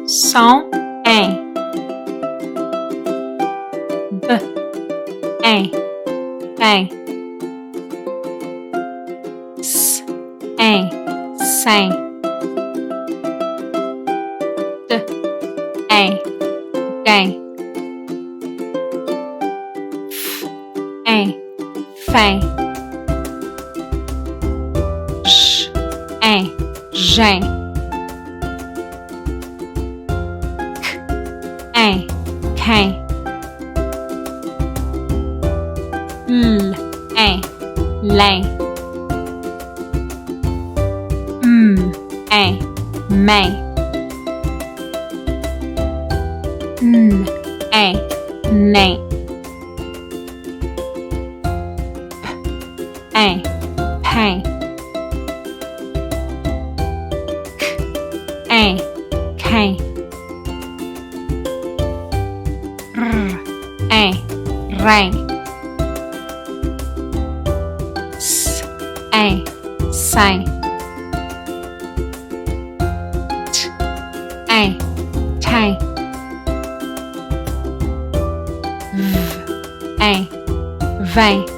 som, b, bem, s, sem, d, quem, f, fém, j, gem, k, quem, l, lém, mãe, nem, pém, quem, rém, s, sem, t, tem, v, vem,